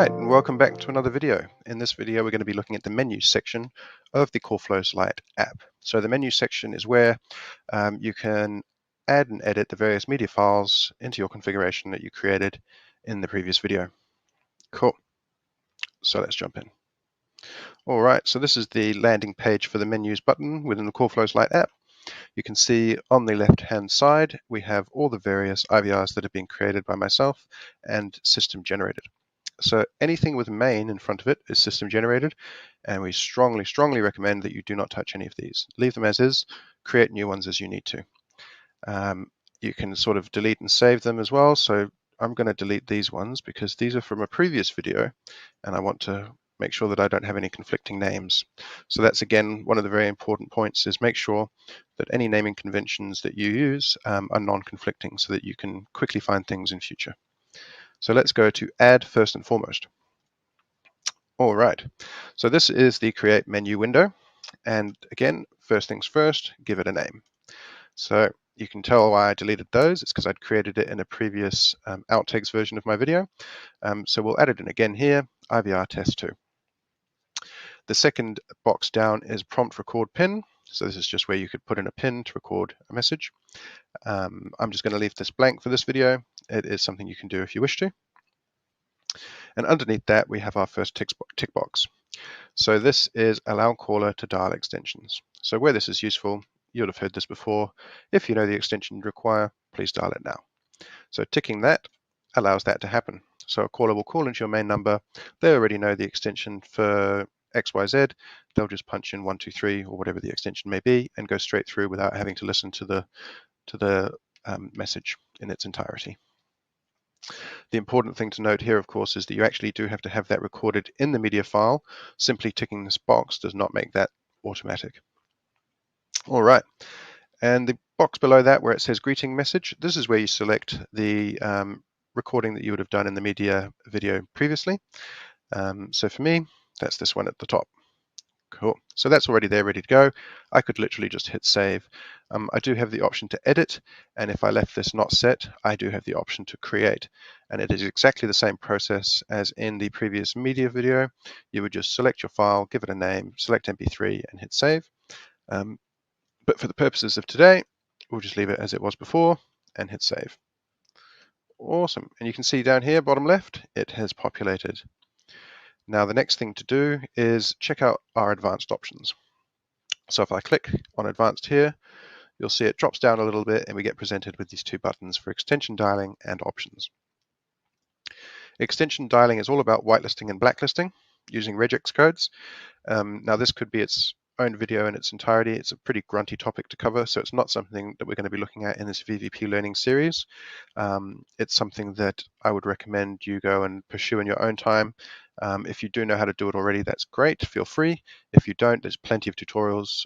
Alright, and welcome back to another video. In this video we're going to be looking at the menu section of the Callflow Lite app. So the menu section is where you can add and edit the various media files into your configuration that you created in the previous video. Cool. So let's jump in. Alright, so this is the landing page for the menus button within the Callflow Lite app. You can see on the left hand side we have all the various IVRs that have been created by myself and system generated. So anything with main in front of it is system generated, and we strongly recommend that you do not touch any of these. Leave them as is, create new ones as you need to. You can sort of delete and save them as well, so I'm going to delete these ones because these are from a previous video and I want to make sure that I don't have any conflicting names. So that's again one of the very important points, is make sure that any naming conventions that you use are non-conflicting so that you can quickly find things in future. So let's go to add first and foremost. All right, so this is the create menu window. And again, first things first, give it a name. So you can tell why I deleted those. It's because I'd created it in a previous outtakes version of my video. So we'll add it in again here, IVR test 2. The second box down is prompt record pin. So this is just where you could put in a pin to record a message. I'm just going to leave this blank for this video. It is something you can do if you wish to. And underneath that, we have our first tick box. So this is allow caller to dial extensions. So where this is useful, you'll have heard this before. If you know the extension you require, please dial it now. So ticking that allows that to happen. So a caller will call into your main number. They already know the extension for XYZ. They'll just punch in 123 or whatever the extension may be and go straight through without having to listen to the message in its entirety. The important thing to note here, of course, is that you actually do have to have that recorded in the media file. Simply ticking this box does not make that automatic. All right, and the box below that where it says greeting message, this is where you select the recording that you would have done in the media video previously. So for me, that's this one at the top. Cool. So that's already there, ready to go. I could literally just hit save. I do have the option to edit, and if I left this not set, I do have the option to create. And it is exactly the same process as in the previous media video. You would just select your file, give it a name, select MP3, and hit save. But for the purposes of today, we'll just leave it as it was before and hit save. Awesome. And you can see down here, bottom left, it has populated. Now the next thing to do is check out our advanced options. So if I click on advanced here, you'll see it drops down a little bit and we get presented with these two buttons for extension dialing and options. Extension dialing is all about whitelisting and blacklisting using regex codes. Now this could be its own video in its entirety. It's a pretty grunty topic to cover, so it's not something that we're going to be looking at in this VVP learning series. It's something that I would recommend you go and pursue in your own time. If you do know how to do it already, that's great, feel free. If you don't, there's plenty of tutorials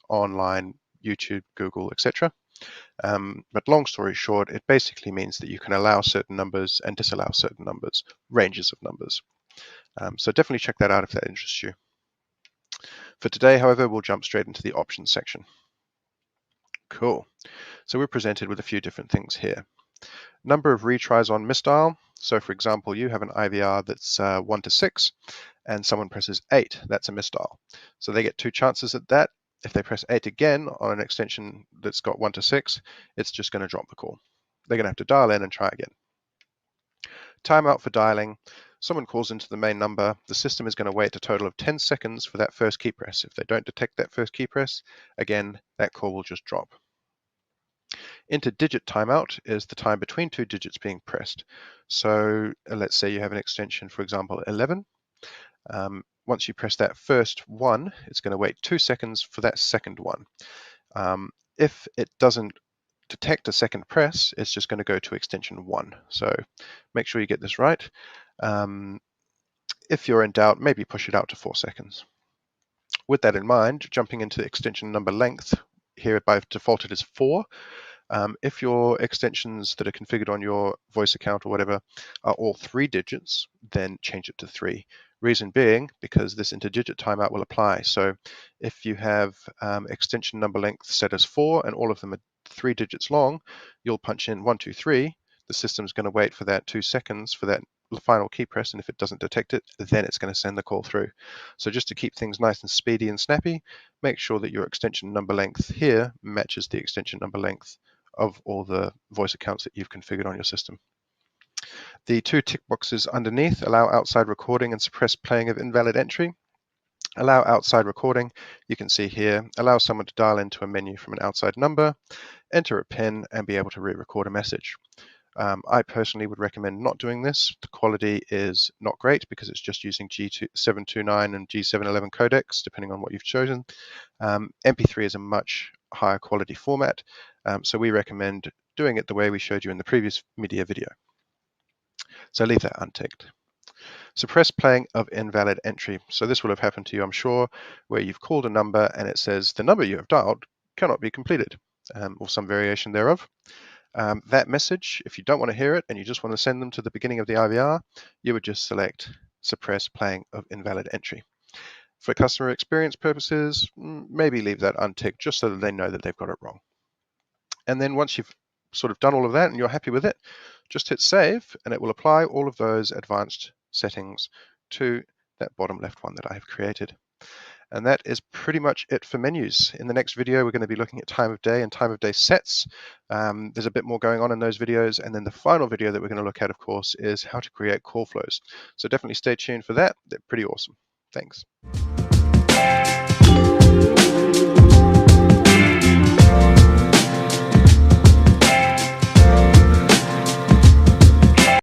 online, YouTube, Google, etc. But long story short, it basically means that you can allow certain numbers and disallow certain numbers, ranges of numbers. So definitely check that out if that interests you. For today, however, we'll jump straight into the options section. Cool. So we're presented with a few different things here. Number of retries on misdial. So for example, you have an IVR that's 1 to 6 and someone presses 8, that's a misdial. So they get 2 chances at that. If they press 8 again on an extension that's got 1 to 6, it's just going to drop the call. They're going to have to dial in and try again. Timeout for dialing. Someone calls into the main number, the system is going to wait a total of 10 seconds for that first key press. If they don't detect that first key press, again, that call will just drop. Inter-digit timeout is the time between 2 digits being pressed. So let's say you have an extension, for example, 11. Once you press that first 1, it's going to wait 2 seconds for that second 1. If it doesn't detect a second press, it's just going to go to extension 1. So make sure you get this right. If you're in doubt, maybe push it out to 4 seconds. With that in mind, jumping into extension number length, here by default it is 4. If your extensions that are configured on your voice account or whatever are all 3 digits, then change it to 3. Reason being, because this interdigit timeout will apply. So if you have extension number length set as 4 and all of them are 3 digits long, you'll punch in 1, 2, 3. The system's going to wait for that 2 seconds for that final key press, and if it doesn't detect it, then it's going to send the call through. So just to keep things nice and speedy and snappy, make sure that your extension number length here matches the extension number length of all the voice accounts that you've configured on your system. The two tick boxes underneath allow outside recording and suppress playing of invalid entry. Allow outside recording, you can see here, allow someone to dial into a menu from an outside number, enter a PIN, and be able to re-record a message. I personally would recommend not doing this. The quality is not great because it's just using G729 and G711 codecs, depending on what you've chosen. MP3 is a much higher quality format, so we recommend doing it the way we showed you in the previous media video. So leave that unticked. Suppress playing of invalid entry. So this will have happened to you, I'm sure, where you've called a number and it says the number you have dialed cannot be completed, or some variation thereof. That message, if you don't want to hear it and you just want to send them to the beginning of the IVR, you would just select suppress playing of invalid entry. For customer experience purposes, maybe leave that unticked just so that they know that they've got it wrong. And then once you've sort of done all of that and you're happy with it, just hit save and it will apply all of those advanced settings to that bottom left one that I have created. And that is pretty much it for menus. In the next video, we're going to be looking at time of day and time of day sets. There's a bit more going on in those videos. And then the final video that we're going to look at, of course, is how to create call flows. So definitely stay tuned for that. They're pretty awesome. Thanks.